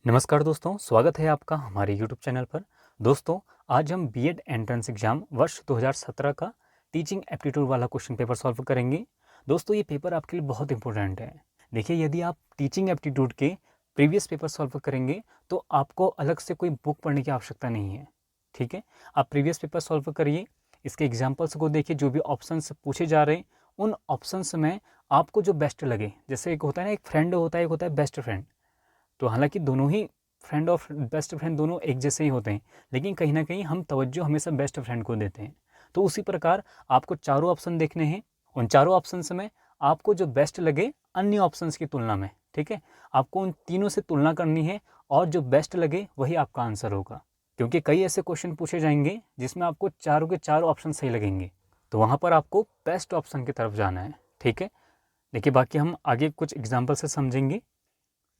नमस्कार दोस्तों, स्वागत है आपका हमारे यूट्यूब चैनल पर। दोस्तों, आज हम बीएड एंट्रेंस एग्जाम वर्ष 2017 का टीचिंग एप्टीट्यूड वाला क्वेश्चन पेपर सॉल्व करेंगे। दोस्तों, ये पेपर आपके लिए बहुत इंपॉर्टेंट है। देखिए, यदि आप टीचिंग एप्टीट्यूड के प्रीवियस पेपर सॉल्व करेंगे तो आपको अलग से कोई बुक पढ़ने की आवश्यकता नहीं है। ठीक है, आप प्रीवियस पेपर सॉल्व करिए, इसके एग्जाम्पल्स को देखिए, जो भी ऑप्शंस पूछे जा रहे हैं उन ऑप्शंस में आपको जो बेस्ट लगे। जैसे एक होता है ना, एक फ्रेंड होता है, एक होता है बेस्ट फ्रेंड। तो हालांकि दोनों ही फ्रेंड और बेस्ट फ्रेंड दोनों एक जैसे ही होते हैं, लेकिन कहीं ना कहीं हम तवज्जो हमेशा बेस्ट फ्रेंड को देते हैं। तो उसी प्रकार आपको चारों ऑप्शन देखने हैं। उन चारों ऑप्शन में आपको जो बेस्ट लगे अन्य ऑप्शंस की तुलना में, ठीक है, आपको उन तीनों से तुलना करनी है और जो बेस्ट लगे वही आपका आंसर होगा। क्योंकि कई ऐसे क्वेश्चन पूछे जाएंगे जिसमें आपको चारों के चारों ऑप्शन सही लगेंगे, तो वहाँ पर आपको बेस्ट ऑप्शन की तरफ जाना है। ठीक है, देखिए, बाकी हम आगे कुछ एग्जाम्पल से समझेंगे।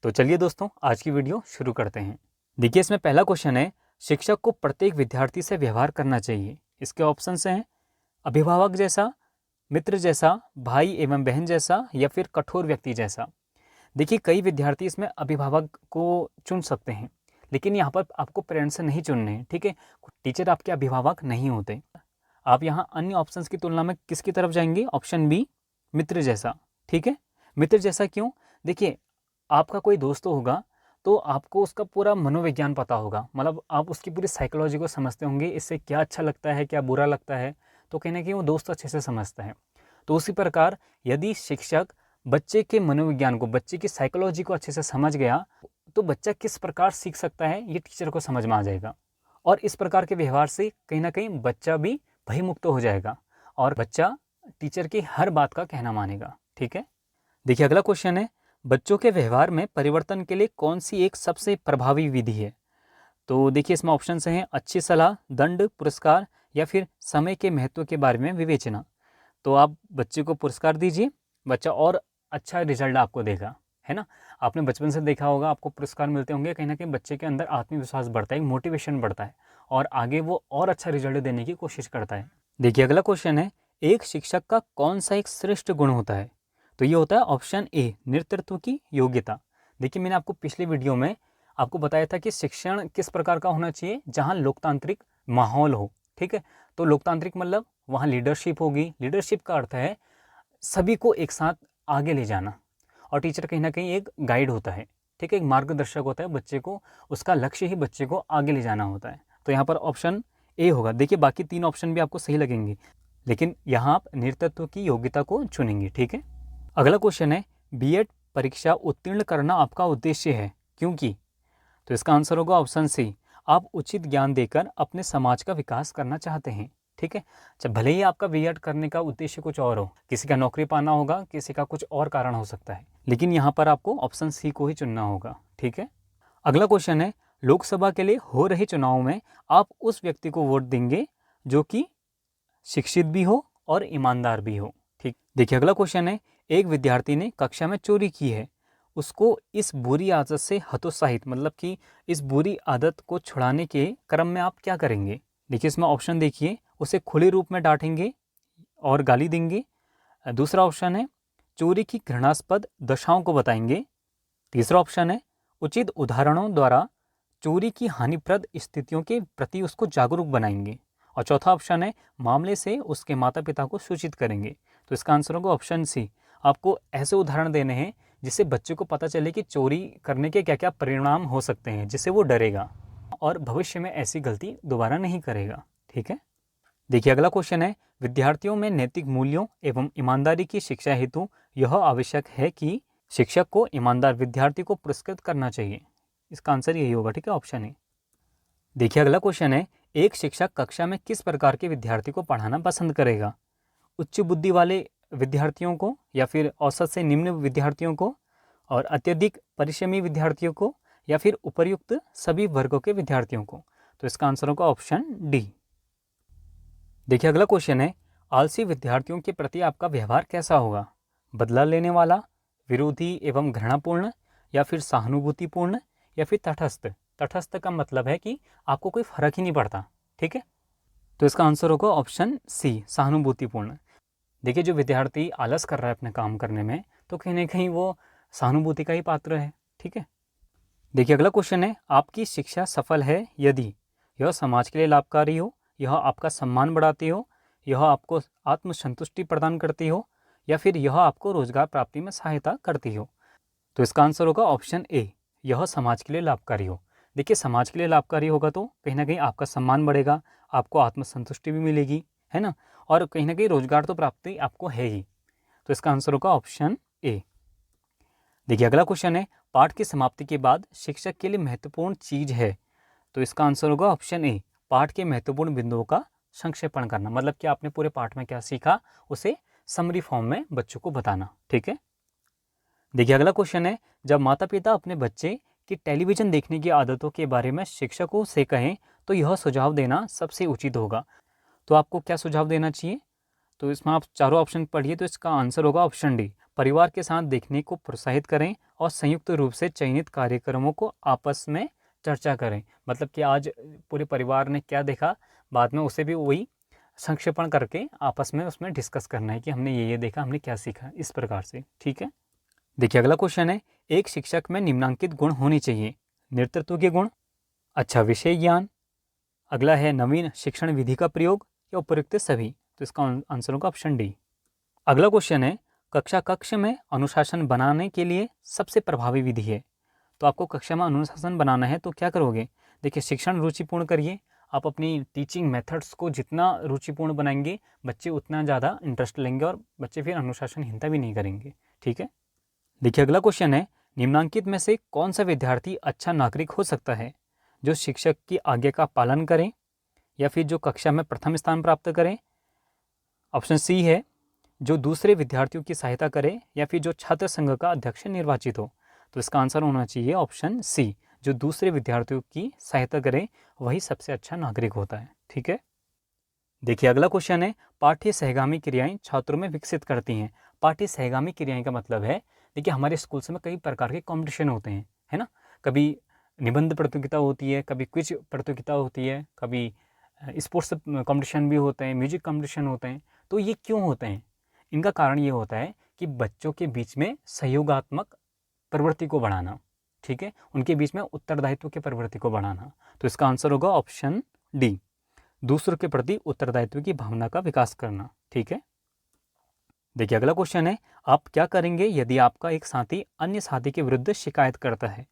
तो चलिए दोस्तों, आज की वीडियो शुरू करते हैं। देखिए, इसमें पहला क्वेश्चन है, शिक्षक को प्रत्येक विद्यार्थी से व्यवहार करना चाहिए। इसके ऑप्शन हैं अभिभावक जैसा, मित्र जैसा, भाई एवं बहन जैसा, या फिर कठोर व्यक्ति जैसा। देखिए, कई विद्यार्थी इसमें अभिभावक को चुन सकते हैं, लेकिन यहाँ पर आपको पेरेंट्स से नहीं चुनने हैं। ठीक है, टीचर आपके अभिभावक नहीं होते। आप यहाँ अन्य ऑप्शंस की तुलना में किसकी तरफ जाएंगे? ऑप्शन बी, मित्र जैसा। ठीक है, मित्र जैसा क्यों? देखिए, आपका कोई दोस्त होगा तो आपको उसका पूरा मनोविज्ञान पता होगा, मतलब आप उसकी पूरी साइकोलॉजी को समझते होंगे, इससे क्या अच्छा लगता है, क्या बुरा लगता है, तो कहीं ना कहीं वो दोस्त अच्छे से समझता है। तो उसी प्रकार यदि शिक्षक बच्चे के मनोविज्ञान को, बच्चे की साइकोलॉजी को अच्छे से समझ गया, तो बच्चा किस प्रकार सीख सकता है ये टीचर को समझ में आ जाएगा। और इस प्रकार के व्यवहार से कहीं ना कहीं बच्चा भी भयमुक्त हो जाएगा और बच्चा टीचर की हर बात का कहना मानेगा। ठीक है, देखिए, अगला क्वेश्चन है, बच्चों के व्यवहार में परिवर्तन के लिए कौन सी एक सबसे प्रभावी विधि है? तो देखिए, इसमें ऑप्शन हैं अच्छी सलाह, दंड, पुरस्कार, या फिर समय के महत्व के बारे में विवेचना। तो आप बच्चे को पुरस्कार दीजिए, बच्चा और अच्छा रिजल्ट आपको देगा, है ना। आपने बचपन से देखा होगा, आपको पुरस्कार मिलते होंगे, कहीं ना कहीं बच्चे के अंदर आत्मविश्वास बढ़ता है, मोटिवेशन बढ़ता है और आगे वो और अच्छा रिजल्ट देने की कोशिश करता है। देखिए, अगला क्वेश्चन है, एक शिक्षक का कौन सा एक श्रेष्ठ गुण होता है? तो ये होता है ऑप्शन ए, नेतृत्व की योग्यता। देखिए, मैंने आपको पिछली वीडियो में आपको बताया था कि शिक्षण किस प्रकार का होना चाहिए, जहाँ लोकतांत्रिक माहौल हो। ठीक है, तो लोकतांत्रिक मतलब वहाँ लीडरशिप होगी। लीडरशिप का अर्थ है सभी को एक साथ आगे ले जाना, और टीचर कहीं ना कहीं एक गाइड होता है। ठीक है, एक मार्गदर्शक होता है बच्चे को, उसका लक्ष्य ही बच्चे को आगे ले जाना होता है। तो यहाँ पर ऑप्शन ए होगा। देखिए, बाकी तीन ऑप्शन भी आपको सही लगेंगे, लेकिन यहाँ आप नेतृत्व की योग्यता को चुनेंगे। ठीक है, अगला क्वेश्चन है, बीएड परीक्षा उत्तीर्ण करना आपका उद्देश्य है, क्योंकि? तो इसका आंसर होगा ऑप्शन सी, आप उचित ज्ञान देकर अपने समाज का विकास करना चाहते हैं। ठीक है, जब भले ही आपका बीएड करने का उद्देश्य कुछ और हो, किसी का नौकरी पाना होगा, किसी का कुछ और कारण हो सकता है, लेकिन यहाँ पर आपको ऑप्शन सी को ही चुनना होगा। ठीक है, अगला क्वेश्चन है, लोकसभा के लिए हो रहे चुनाव में आप उस व्यक्ति को वोट देंगे जो कि शिक्षित भी हो और ईमानदार भी हो। ठीक, देखिए, अगला क्वेश्चन है, एक विद्यार्थी ने कक्षा में चोरी की है, उसको इस बुरी आदत से हतोत्साहित, मतलब कि इस बुरी आदत को छुड़ाने के क्रम में आप क्या करेंगे? देखिए, इसमें ऑप्शन देखिए, उसे खुले रूप में डांटेंगे और गाली देंगे। दूसरा ऑप्शन है चोरी की घृणास्पद दशाओं को बताएंगे। तीसरा ऑप्शन है उचित उदाहरणों द्वारा चोरी की हानिप्रद स्थितियों के प्रति उसको जागरूक बनाएंगे। और चौथा ऑप्शन है मामले से उसके माता पिता को सूचित करेंगे। तो इसका आंसर होगा ऑप्शन सी, आपको ऐसे उदाहरण देने हैं जिससे बच्चे को पता चले कि चोरी करने के क्या क्या परिणाम हो सकते हैं, जिससे वो डरेगा और भविष्य में ऐसी गलती दोबारा नहीं करेगा। ठीक है, देखिए, अगला क्वेश्चन है, विद्यार्थियों में नैतिक मूल्यों एवं ईमानदारी की शिक्षा हेतु यह आवश्यक है कि शिक्षक को ईमानदार विद्यार्थी को पुरस्कृत करना चाहिए। इसका आंसर यही होगा। ठीक है, ऑप्शन ए। देखिए, अगला क्वेश्चन है, एक शिक्षक कक्षा में किस प्रकार के विद्यार्थी को पढ़ाना पसंद करेगा? उच्च बुद्धि वाले विद्यार्थियों को, या फिर औसत से निम्न विद्यार्थियों को, और अत्यधिक परिश्रमी विद्यार्थियों को, या फिर उपर्युक्त सभी वर्गों के विद्यार्थियों को? तो इसका आंसर होगा ऑप्शन डी। देखिए, अगला क्वेश्चन है, आलसी विद्यार्थियों के प्रति आपका व्यवहार कैसा होगा? बदला लेने वाला, विरोधी एवं घृणापूर्ण, या फिर सहानुभूतिपूर्ण, या फिर तटस्थ? तटस्थ का मतलब है कि आपको कोई फर्क ही नहीं पड़ता। ठीक है, तो इसका आंसर होगा ऑप्शन सी, सहानुभूतिपूर्ण। देखिए, जो विद्यार्थी आलस कर रहा है अपने काम करने में, तो कहीं ना कहीं वो सहानुभूति का ही पात्र है। ठीक है, देखिए अगला क्वेश्चन है, आपकी शिक्षा सफल है यदि यह समाज के लिए लाभकारी हो, यह आपका सम्मान बढ़ाती हो, यह आपको आत्मसंतुष्टि प्रदान करती हो, या फिर यह आपको रोजगार प्राप्ति में सहायता करती हो। तो इसका आंसर होगा ऑप्शन ए, यह समाज के लिए लाभकारी हो। देखिए समाज के लिए लाभकारी होगा तो कहीं ना कहीं आपका सम्मान बढ़ेगा, आपको आत्मसंतुष्टि भी मिलेगी, है ना, और कहीं ना कहीं रोजगार तो प्राप्ति आपको है ही। तो इसका आंसर होगा ऑप्शन ए। देखिए अगला क्वेश्चन है, पाठ की समाप्ति के बाद शिक्षक के लिए महत्वपूर्ण चीज है। तो इसका आंसर होगा ऑप्शन ए, पाठ के महत्वपूर्ण बिंदुओं का संक्षेपण करना, मतलब कि आपने पूरे पाठ में क्या सीखा उसे समरी फॉर्म में बच्चों को बताना। ठीक है। देखिए अगला क्वेश्चन है, जब माता पिता अपने बच्चे की टेलीविजन देखने की आदतों के बारे में शिक्षकों से कहें तो यह सुझाव देना सबसे उचित होगा। तो आपको क्या सुझाव देना चाहिए? तो इसमें आप चारों ऑप्शन पढ़िए, तो इसका आंसर होगा ऑप्शन डी, परिवार के साथ देखने को प्रोत्साहित करें और संयुक्त रूप से चयनित कार्यक्रमों को आपस में चर्चा करें। मतलब कि आज पूरे परिवार ने क्या देखा, बाद में उसे भी वही संक्षेपण करके आपस में उसमें डिस्कस करना है कि हमने ये देखा, हमने क्या सीखा, इस प्रकार से। ठीक है। देखिए अगला क्वेश्चन है, एक शिक्षक में निम्नलिखित गुण होने चाहिए। नेतृत्व के गुण, अच्छा विषय ज्ञान, अगला है नवीन शिक्षण विधि का प्रयोग, या उपयुक्त सभी। तो इसका आंसर होगा ऑप्शन डी। अगला क्वेश्चन है, कक्ष में अनुशासन बनाने के लिए सबसे प्रभावी विधि है। तो आपको कक्षा में अनुशासन बनाना है तो क्या करोगे? देखिए शिक्षण रुचिपूर्ण करिए। आप अपनी टीचिंग मेथड्स को जितना रुचिपूर्ण बनाएंगे बच्चे उतना ज़्यादा इंटरेस्ट लेंगे और बच्चे फिर अनुशासनहीनता भी नहीं करेंगे। ठीक है। देखिए अगला क्वेश्चन है, निम्नलिखित में से कौन सा विद्यार्थी अच्छा नागरिक हो सकता है? जो शिक्षक की आज्ञा का पालन करें, या फिर जो कक्षा में प्रथम स्थान प्राप्त करें, ऑप्शन सी है जो दूसरे विद्यार्थियों की सहायता करे, या फिर जो छात्र संघ का अध्यक्ष निर्वाचित हो। तो इसका आंसर होना चाहिए ऑप्शन सी, जो दूसरे विद्यार्थियों की सहायता करे वही सबसे अच्छा नागरिक होता है। ठीक है। देखिए अगला क्वेश्चन है, पाठ्य सहगामी क्रियाएं छात्रों में विकसित करती हैं। पाठ्य सहगामी क्रियाएं का मतलब है, देखिए हमारे स्कूल्स में कई प्रकार के कॉम्पिटिशन होते हैं, है ना। कभी निबंध प्रतियोगिता होती है, कभी क्विज प्रतियोगिता होती है, कभी स्पोर्ट्स कॉम्पिटिशन भी होते हैं, म्यूजिक कॉम्पिटिशन होते हैं। तो ये क्यों होते हैं? इनका कारण ये होता है कि बच्चों के बीच में सहयोगात्मक प्रवृत्ति को बढ़ाना। ठीक है, उनके बीच में उत्तरदायित्व की प्रवृत्ति को बढ़ाना। तो इसका आंसर होगा ऑप्शन डी, दूसरों के प्रति उत्तरदायित्व की भावना का विकास करना। ठीक है। देखिए अगला क्वेश्चन है, आप क्या करेंगे यदि आपका एक साथी अन्य साथी के विरुद्ध शिकायत करता है?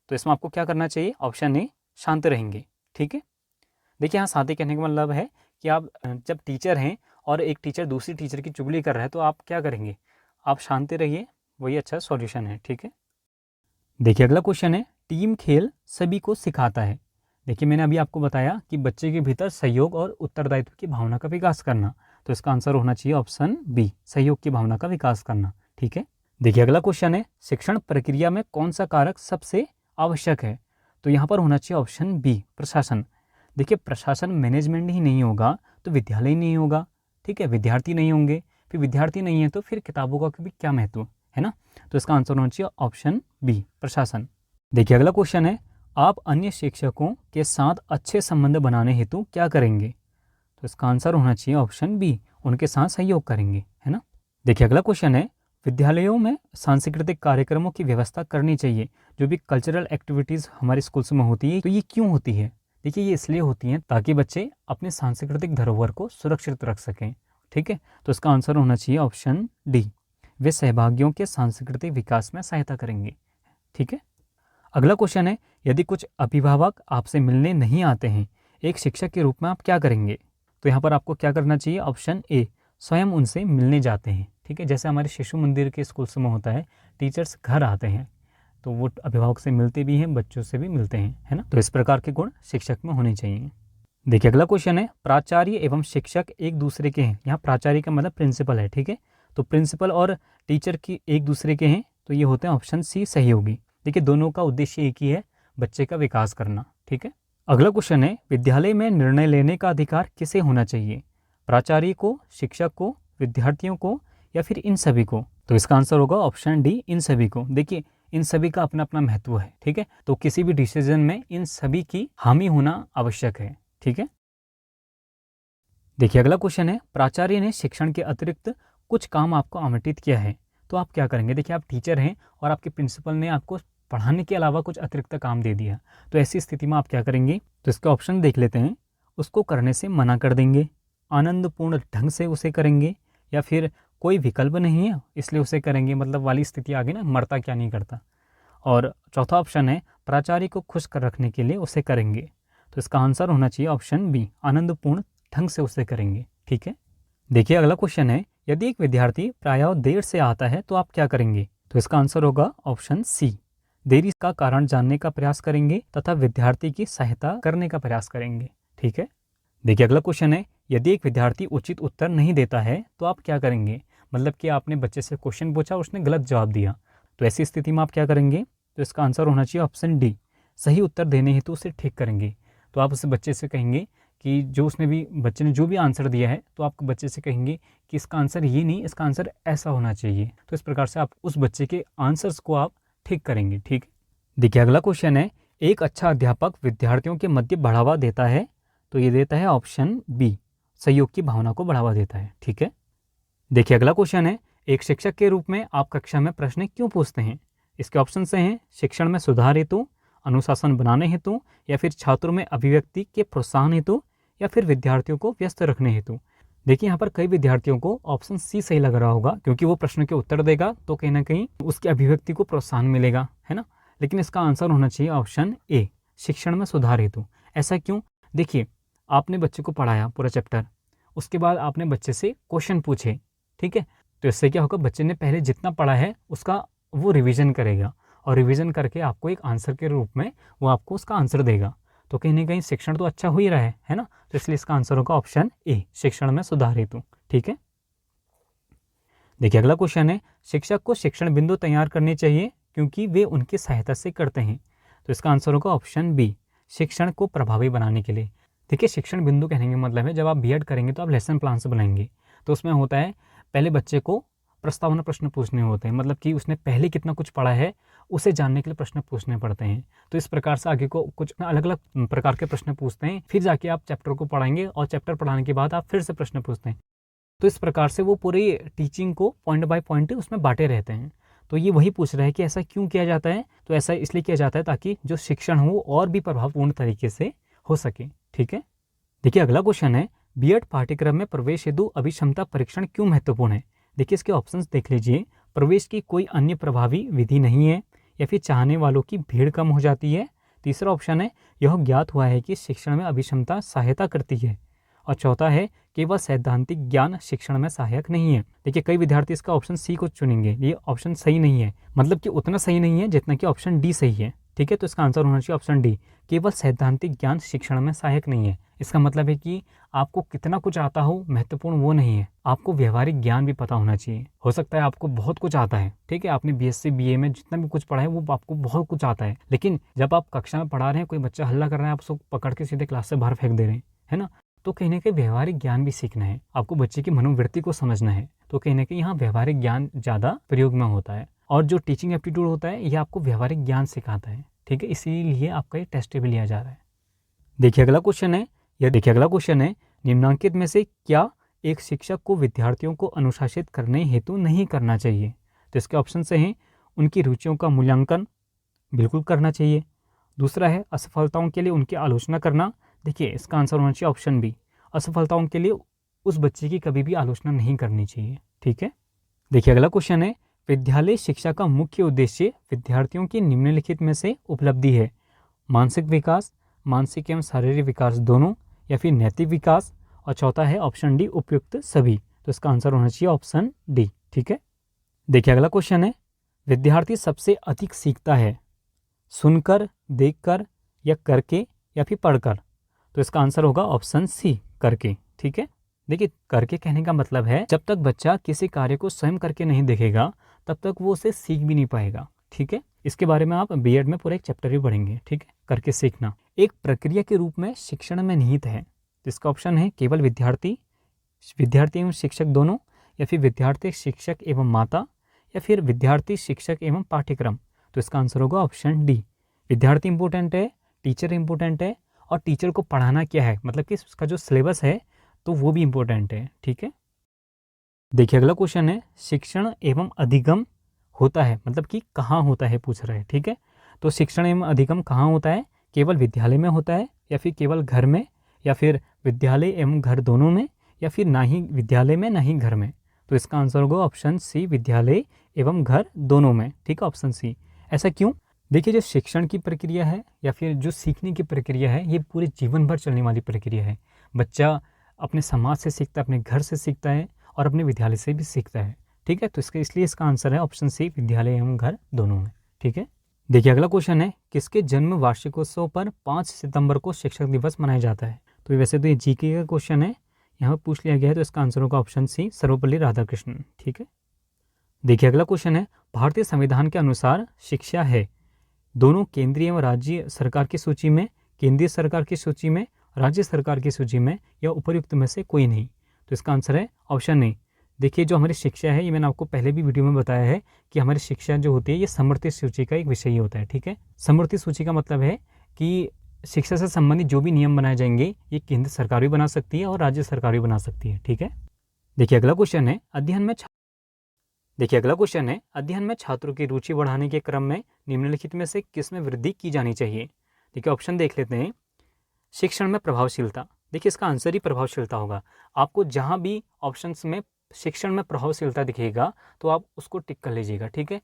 तो इसमें आपको क्या करना चाहिए? ऑप्शन ए, शांत रहेंगे। ठीक है। देखिए यहाँ साथी कहने का मतलब है कि आप जब टीचर हैं और एक टीचर दूसरी टीचर की चुगली कर रहा है तो आप क्या करेंगे? आप शांत रहिए, वही अच्छा सॉल्यूशन है। ठीक है। देखिए अगला क्वेश्चन है, टीम खेल सभी को सिखाता है। देखिए मैंने अभी आपको बताया कि बच्चे के भीतर सहयोग और उत्तरदायित्व की भावना का विकास करना। तो इसका आंसर होना चाहिए ऑप्शन बी, सहयोग की भावना का विकास करना। ठीक है। देखिए अगला क्वेश्चन है, शिक्षण प्रक्रिया में कौन सा कारक सबसे आवश्यक है? तो यहाँ पर होना चाहिए ऑप्शन बी, प्रशासन। देखिए प्रशासन मैनेजमेंट ही नहीं होगा तो विद्यालय ही नहीं होगा। ठीक है, विद्यार्थी नहीं होंगे, फिर विद्यार्थी नहीं है तो फिर किताबों का भी क्या महत्व है ना। तो इसका आंसर होना चाहिए ऑप्शन बी, प्रशासन। देखिए अगला क्वेश्चन है, आप अन्य शिक्षकों के साथ अच्छे संबंध बनाने हेतु क्या करेंगे? तो इसका आंसर होना चाहिए ऑप्शन बी, उनके साथ सहयोग करेंगे, है ना। देखिए अगला क्वेश्चन है, विद्यालयों में सांस्कृतिक कार्यक्रमों की व्यवस्था करनी चाहिए। जो भी कल्चरल एक्टिविटीज़ हमारे स्कूल्स में होती है तो ये क्यों होती है? देखिए ये इसलिए होती हैं ताकि बच्चे अपने सांस्कृतिक धरोहर को सुरक्षित रख सकें। ठीक है, तो इसका आंसर होना चाहिए ऑप्शन डी, वे सहभागियों के सांस्कृतिक विकास में सहायता करेंगे। ठीक है। अगला क्वेश्चन है, यदि कुछ अभिभावक आपसे मिलने नहीं आते हैं, एक शिक्षक के रूप में आप क्या करेंगे? तो यहाँ पर आपको क्या करना चाहिए? ऑप्शन ए, स्वयं उनसे मिलने जाते हैं। ठीक है, जैसे हमारे शिशु मंदिर के स्कूल्स में होता है, टीचर्स घर आते हैं तो वो अभिभावक से मिलते भी हैं, बच्चों से भी मिलते हैं, है ना। तो इस प्रकार के गुण शिक्षक में होने चाहिए। देखिए अगला क्वेश्चन है, प्राचार्य एवं शिक्षक एक दूसरे के हैं। यहाँ प्राचार्य का मतलब प्रिंसिपल है। ठीक है, तो प्रिंसिपल और टीचर की एक दूसरे के हैं तो ये होते हैं ऑप्शन सी, सहयोगी। देखिए दोनों का उद्देश्य एक ही है, बच्चे का विकास करना। ठीक है। अगला क्वेश्चन है, विद्यालय में निर्णय लेने का अधिकार किसे होना चाहिए? प्राचार्य को, शिक्षक को, विद्यार्थियों को, या फिर इन सभी को? तो इसका आंसर होगा ऑप्शन डी, इन सभी को। देखिए इन सभी का अपना अपना महत्व है। ठीक है, तो किसी भी डिसीजन में इन सभी की हामी होना आवश्यक है। ठीक है। देखिए अगला क्वेश्चन है, प्राचार्य ने शिक्षण के अतिरिक्त कुछ काम आपको आवंटित किया है तो आप क्या करेंगे? देखिए आप टीचर हैं और आपके प्रिंसिपल ने आपको पढ़ाने के अलावा कुछ अतिरिक्त काम दे दिया, तो ऐसी स्थिति में आप क्या करेंगे? तो इसका ऑप्शन देख लेते हैं। उसको करने से मना कर देंगे, आनंदपूर्ण ढंग से उसे करेंगे, या फिर कोई विकल्प नहीं है इसलिए उसे करेंगे, मतलब वाली स्थिति आ गई ना, मरता क्या नहीं करता। और चौथा ऑप्शन है प्राचार्य को खुश कर रखने के लिए उसे करेंगे। तो इसका आंसर होना चाहिए ऑप्शन बी, आनंदपूर्ण ढंग से उसे करेंगे। ठीक है, देखिए अगला क्वेश्चन है, यदि एक विद्यार्थी प्रायः देर से आता है तो आप क्या करेंगे? तो इसका आंसर होगा ऑप्शन सी, देरी का कारण जानने का प्रयास करेंगे तथा विद्यार्थी की सहायता करने का प्रयास करेंगे। ठीक है, देखिए अगला क्वेश्चन है, यदि एक विद्यार्थी उचित उत्तर नहीं देता है तो आप क्या करेंगे? मतलब कि आपने बच्चे से क्वेश्चन पूछा, उसने गलत जवाब दिया, तो ऐसी स्थिति में आप क्या करेंगे? तो इसका आंसर होना चाहिए ऑप्शन डी, सही उत्तर देने हेतु उसे ठीक करेंगे। तो आप उस बच्चे से कहेंगे कि बच्चे ने जो भी आंसर दिया है, तो आप बच्चे से कहेंगे कि इसका आंसर ये नहीं, इसका आंसर ऐसा होना चाहिए। तो इस प्रकार से आप उस बच्चे के आंसर्स को आप ठीक करेंगे। ठीक, देखिए अगला क्वेश्चन है, एक अच्छा अध्यापक विद्यार्थियों के मध्य बढ़ावा देता है, तो ये देता है ऑप्शन बी, सहयोग की भावना को बढ़ावा देता है। ठीक है, देखिए अगला क्वेश्चन है, एक शिक्षक के रूप में आप कक्षा में प्रश्न क्यों पूछते हैं? इसके ऑप्शन से हैं शिक्षण में सुधार हेतु, अनुशासन बनाने हेतु, या फिर छात्रों में अभिव्यक्ति के प्रोत्साहन हेतु, या फिर विद्यार्थियों को व्यस्त रखने हेतु। देखिए यहाँ पर कई विद्यार्थियों को ऑप्शन सी सही लग रहा होगा, क्योंकि वो प्रश्न के उत्तर देगा तो कहीं ना कहीं उसकी अभिव्यक्ति को प्रोत्साहन मिलेगा, है ना। लेकिन इसका आंसर होना चाहिए ऑप्शन ए, शिक्षण में सुधार हेतु। ऐसा क्यों? देखिए, आपने बच्चे को पढ़ाया पूरा चैप्टर, उसके बाद आपने बच्चे से क्वेश्चन पूछे, ठीक है, तो इससे क्या होगा, बच्चे ने पहले जितना पढ़ा है उसका वो रिवीजन करेगा, और रिवीजन करके आपको एक आंसर के रूप में वो आपको उसका आंसर देगा। तो कहीं ना कहीं शिक्षण तो अच्छा हो ही रहा है ना। तो इसलिए इसका आंसर होगा ऑप्शन ए, शिक्षण में सुधार हेतु। ठीक है, देखिए अगला क्वेश्चन है, शिक्षक को शिक्षण बिंदु तैयार करने चाहिए क्योंकि वे उनकी सहायता से करते हैं। तो इसका आंसर होगा ऑप्शन बी, शिक्षण को प्रभावी बनाने के लिए। देखिए, शिक्षण बिंदु कहने का मतलब है, जब आप बीएड करेंगे तो आप लेसन प्लान से बनाएंगे, तो उसमें होता है पहले बच्चे को प्रस्तावना प्रश्न पूछने होते हैं, मतलब कि उसने पहले कितना कुछ पढ़ा है उसे जानने के लिए प्रश्न पूछने पड़ते हैं। तो इस प्रकार से आगे को कुछ अलग अलग प्रकार के प्रश्न पूछते हैं, फिर जाके आप चैप्टर को पढ़ाएंगे और चैप्टर पढ़ाने के बाद आप फिर से प्रश्न पूछते हैं। तो इस प्रकार से वो पूरी टीचिंग को पॉइंट बाय पॉइंट उसमें बांटे रहते हैं। तो ये वही पूछ रहा है कि ऐसा क्यों किया जाता है? तो ऐसा इसलिए किया जाता है ताकि जो शिक्षण हो और भी प्रभावपूर्ण तरीके से हो सके। ठीक है, देखिए अगला क्वेश्चन है, बीएड पाठ्यक्रम में प्रवेश हेतु अभिक्षमता परीक्षण क्यों महत्वपूर्ण है? देखिए इसके ऑप्शंस देख लीजिए। प्रवेश की कोई अन्य प्रभावी विधि नहीं है, या फिर चाहने वालों की भीड़ कम हो जाती है। तीसरा ऑप्शन है, यह ज्ञात हुआ है कि शिक्षण में अभिक्षमता सहायता करती है। और चौथा है, केवल सैद्धांतिक ज्ञान शिक्षण में सहायक नहीं है। देखिए कई विद्यार्थी इसका ऑप्शन सी को चुनेंगे, ये ऑप्शन सही नहीं है, मतलब कि उतना सही नहीं है जितना कि ऑप्शन डी सही है। ठीक है, तो इसका आंसर होना चाहिए ऑप्शन डी, केवल सैद्धांतिक ज्ञान शिक्षण में सहायक नहीं है। इसका मतलब है कि आपको कितना कुछ आता हो महत्वपूर्ण वो नहीं है, आपको व्यवहारिक ज्ञान भी पता होना चाहिए। हो सकता है आपको बहुत कुछ आता है, ठीक है, आपने बीएससी बीए में जितना भी कुछ पढ़ा है वो आपको बहुत कुछ आता है, लेकिन जब आप कक्षा में पढ़ा रहे हैं, कोई बच्चा हल्ला कर रहा है, आप उसको पकड़ के सीधे क्लास से बाहर फेंक दे रहे हैं, है ना। तो कहीं ना कहीं व्यवहारिक ज्ञान भी सीखना है, आपको बच्चे की मनोवृत्ति को समझना है। तो कहीं ना कहीं यहाँ व्यवहारिक ज्ञान ज़्यादा प्रयोग में होता है, और जो टीचिंग एप्टीट्यूड होता है ये आपको व्यवहारिक ज्ञान सिखाता है। ठीक है, इसीलिए आपका ये टेस्ट भी लिया जा रहा है। देखिए अगला क्वेश्चन है, निम्नांकित में से क्या एक शिक्षक को विद्यार्थियों को अनुशासित करने हेतु नहीं करना चाहिए? तो इसके ऑप्शन से हैं, उनकी रुचियों का मूल्यांकन बिल्कुल करना चाहिए। दूसरा है, असफलताओं के लिए उनकी आलोचना करना। देखिए इसका आंसर होना चाहिए ऑप्शन बी, असफलताओं के लिए उस बच्चे की कभी भी आलोचना नहीं करनी चाहिए। ठीक है, देखिए अगला क्वेश्चन है, विद्यालय शिक्षा का मुख्य उद्देश्य विद्यार्थियों की निम्नलिखित में से उपलब्धि है। मानसिक विकास, मानसिक एवं शारीरिक विकास दोनों, या फिर नैतिक विकास, और चौथा है ऑप्शन डी, उपयुक्त सभी। तो इसका आंसर होना चाहिए ऑप्शन डी। ठीक है, देखिए अगला क्वेश्चन है, विद्यार्थी सबसे अधिक सीखता है सुनकर, देखकर, या करके, या फिर पढ़कर? तो इसका आंसर होगा ऑप्शन सी, करके। ठीक है, देखिए करके कहने का मतलब है, जब तक बच्चा किसी कार्य को स्वयं करके नहीं देखेगा तब तक वो उसे सीख भी नहीं पाएगा। ठीक है, इसके बारे में आप बीएड में पूरा एक चैप्टर भी पढ़ेंगे। ठीक है, करके सीखना एक प्रक्रिया के रूप में शिक्षण में निहित है। तो इसका ऑप्शन है, केवल विद्यार्थी एवं शिक्षक दोनों, या फिर विद्यार्थी शिक्षक एवं माता, या फिर विद्यार्थी शिक्षक एवं पाठ्यक्रम। तो इसका आंसर होगा ऑप्शन डी, विद्यार्थी इंपॉर्टेंट है, टीचर इंपॉर्टेंट है, और टीचर को पढ़ाना क्या है, मतलब कि उसका जो सिलेबस है तो वो भी इंपॉर्टेंट है। ठीक है, देखिए अगला क्वेश्चन है, शिक्षण एवं अधिगम होता है, मतलब कि कहाँ होता है पूछ रहा है। ठीक है, तो शिक्षण एवं अधिगम कहाँ होता है? केवल विद्यालय में होता है, या फिर केवल घर में, या फिर विद्यालय एवं घर दोनों में, या फिर ना ही विद्यालय में ना ही घर में? तो इसका आंसर होगा ऑप्शन सी, विद्यालय एवं घर दोनों में। ठीक है, ऑप्शन सी। ऐसा क्यों? देखिए, जो शिक्षण की प्रक्रिया है या फिर जो सीखने की प्रक्रिया है, ये पूरे जीवन भर चलने वाली प्रक्रिया है। बच्चा अपने समाज से सीखता है, अपने घर से सीखता है और अपने विद्यालय से भी सीखता है। ठीक है, तो इसलिए इसका आंसर है ऑप्शन सी, विद्यालय एवं घर दोनों में। ठीक है, देखिए अगला क्वेश्चन है, किसके जन्म वार्षिकोत्सव पर 5 सितंबर को शिक्षक दिवस मनाया जाता है? तो वैसे तो ये जीके का क्वेश्चन है, यहाँ पर पूछ लिया गया है, तो इसका आंसर होगा ऑप्शन सी, सर्वपल्ली राधाकृष्णन। ठीक है, देखिए अगला क्वेश्चन है, भारतीय संविधान के अनुसार शिक्षा है दोनों केंद्रीय एवं राज्य सरकार की सूची में, केंद्रीय सरकार की सूची में, राज्य सरकार की सूची में, या उपर्युक्त में से कोई नहीं? तो इसका आंसर है ऑप्शन ए। देखिए, जो हमारी शिक्षा है, ये मैंने आपको पहले भी वीडियो में बताया है कि हमारी शिक्षा जो होती है ये समवर्ती सूची का एक विषय ही होता है। ठीक है, समवर्ती सूची का मतलब है कि शिक्षा से संबंधित जो भी नियम बनाए जाएंगे ये केंद्र सरकार भी बना सकती है और राज्य सरकार भी बना सकती है। ठीक है, देखिए अगला क्वेश्चन है, अध्ययन में छात्रों की रुचि बढ़ाने के क्रम में निम्नलिखित में से किस में वृद्धि की जानी चाहिए? देखिए ऑप्शन देख लेते हैं। शिक्षण में प्रभावशीलता, देखिए इसका आंसर ही प्रभावशीलता होगा। आपको जहां भी ऑप्शंस में शिक्षण में प्रभावशीलता दिखेगा तो आप उसको टिक कर लीजिएगा। ठीक है,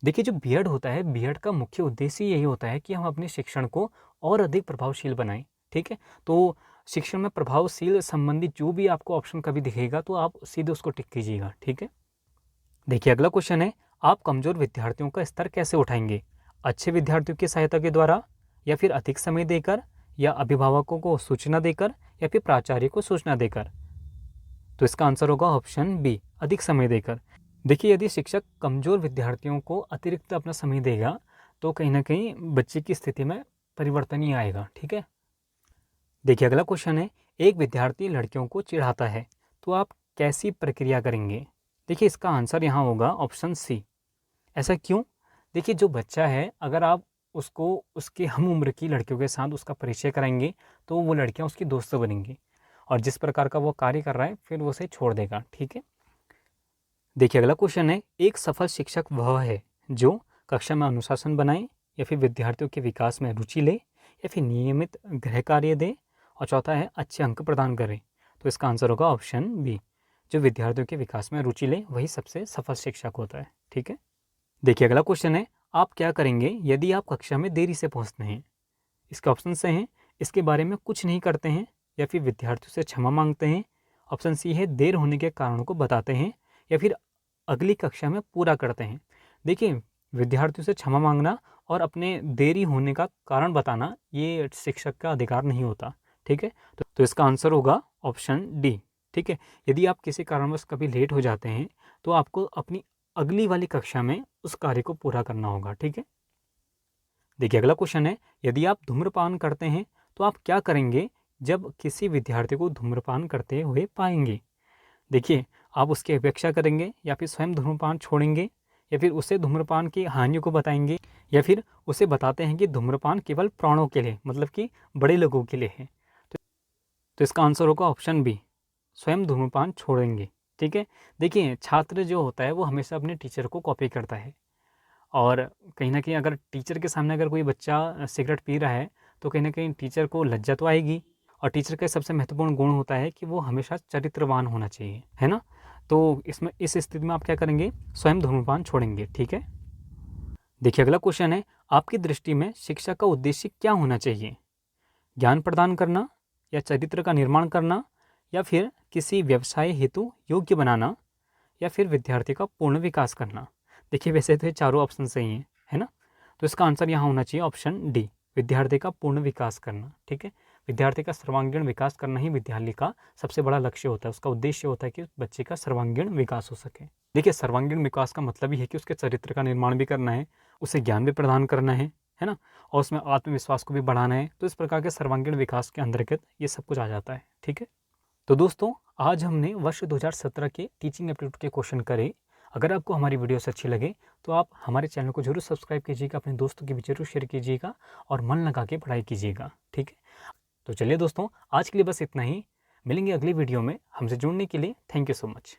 देखिए जो बीएड होता है, बीएड का मुख्य उद्देश्य यही होता है कि हम अपने शिक्षण को और अधिक प्रभावशील बनाएं। ठीक है, तो शिक्षण में प्रभावशील संबंधित जो भी आपको ऑप्शन कभी दिखेगा तो आप सीधे उसको टिक कीजिएगा। ठीक है, देखिए अगला क्वेश्चन है, आप कमजोर विद्यार्थियों का स्तर कैसे उठाएंगे? अच्छे विद्यार्थियों की सहायता के द्वारा, या फिर अधिक समय देकर, या अभिभावकों को सूचना देकर, या फिर प्राचार्य को सूचना देकर? तो इसका आंसर होगा ऑप्शन बी, अधिक समय देकर। देखिए, यदि शिक्षक कमजोर विद्यार्थियों को अतिरिक्त अपना समय देगा तो कहीं ना कहीं बच्चे की स्थिति में परिवर्तन ही आएगा। ठीक है, देखिए अगला क्वेश्चन है, एक विद्यार्थी लड़कियों को चिढ़ाता है तो आप कैसी प्रक्रिया करेंगे? देखिए इसका आंसर यहाँ होगा ऑप्शन सी। ऐसा क्यों? देखिए, जो बच्चा है, अगर आप उसको उसके हम उम्र की लड़कियों के साथ उसका परिचय कराएंगे तो वो लड़कियां उसकी दोस्त बनेंगी और जिस प्रकार का वो कार्य कर रहा है फिर वो उसे छोड़ देगा। ठीक है, देखिए अगला क्वेश्चन है, एक सफल शिक्षक वह है जो कक्षा में अनुशासन बनाए, या फिर विद्यार्थियों के विकास में रुचि ले, या फिर नियमित गृह कार्य दे, और चौथा है अच्छे अंक प्रदान करे। तो इसका आंसर होगा ऑप्शन बी, जो विद्यार्थियों के विकास में रुचि ले वही सबसे सफल शिक्षक होता है। ठीक है, देखिए अगला क्वेश्चन है, आप क्या करेंगे यदि आप कक्षा में देरी से पहुंचते हैं? इसके ऑप्शन से हैं, इसके बारे में कुछ नहीं करते हैं, या फिर विद्यार्थियों से क्षमा मांगते हैं, ऑप्शन सी है देर होने के कारणों को बताते हैं, या फिर अगली कक्षा में पूरा करते हैं। देखिए, विद्यार्थियों से क्षमा मांगना और अपने देरी होने का कारण बताना ये शिक्षक का अधिकार नहीं होता। ठीक है, तो इसका आंसर होगा ऑप्शन डी। ठीक है, यदि आप किसी कारणवश कभी लेट हो जाते हैं तो आपको अपनी अगली वाली कक्षा में उस कार्य को पूरा करना होगा। ठीक है, देखिए अगला क्वेश्चन है, यदि आप धूम्रपान करते हैं तो आप क्या करेंगे जब किसी विद्यार्थी को धूम्रपान करते हुए पाएंगे? देखिए, आप उसकी अपेक्षा करेंगे, या फिर स्वयं धूम्रपान छोड़ेंगे, या फिर उसे धूम्रपान की हानियों को बताएंगे, या फिर उसे बताते हैं कि धूम्रपान केवल प्राणों के लिए, मतलब कि बड़े लोगों के लिए है। तो इसका आंसर होगा ऑप्शन बी, स्वयं धूम्रपान छोड़ेंगे। ठीक है, देखिए छात्र जो होता है वो हमेशा अपने टीचर को कॉपी करता है, और कहीं ना कहीं अगर टीचर के सामने अगर कोई बच्चा सिगरेट पी रहा है तो कहीं ना कहीं टीचर को लज्जा तो आएगी। और टीचर का सबसे महत्वपूर्ण गुण होता है कि वो हमेशा चरित्रवान होना चाहिए, है ना? तो इसमें इस स्थिति में आप क्या करेंगे? स्वयं धूम्रपान छोड़ेंगे। ठीक है, देखिए अगला क्वेश्चन है, आपकी दृष्टि में शिक्षा का उद्देश्य क्या होना चाहिए? ज्ञान प्रदान करना, या चरित्र का निर्माण करना, या फिर किसी व्यवसाय हेतु योग्य बनाना, या फिर विद्यार्थी का पूर्ण विकास करना? देखिए वैसे तो ये चारों ऑप्शन सही हैं, है ना? तो इसका आंसर यहाँ होना चाहिए ऑप्शन डी, विद्यार्थी का पूर्ण विकास करना। ठीक है, विद्यार्थी का सर्वांगीण विकास करना ही विद्यालय का सबसे बड़ा लक्ष्य होता है। उसका उद्देश्य होता है कि बच्चे का सर्वांगीण विकास हो सके। देखिए, सर्वांगीण विकास का मतलब ही है कि उसके चरित्र का निर्माण भी करना है, उसे ज्ञान भी प्रदान करना है ना, और उसमें आत्मविश्वास को भी बढ़ाना है। तो इस प्रकार के सर्वांगीण विकास के अंतर्गत ये सब कुछ आ जाता है। ठीक है, तो दोस्तों आज हमने वर्ष 2017 के टीचिंग एप्टीट्यूड के क्वेश्चन करे। अगर आपको हमारी वीडियोस अच्छी लगे तो आप हमारे चैनल को जरूर सब्सक्राइब कीजिएगा, अपने दोस्तों के भी जरूर शेयर कीजिएगा और मन लगा के पढ़ाई कीजिएगा। ठीक है, तो चलिए दोस्तों, आज के लिए बस इतना ही। मिलेंगे अगली वीडियो में। हमसे जुड़ने के लिए थैंक यू सो मच।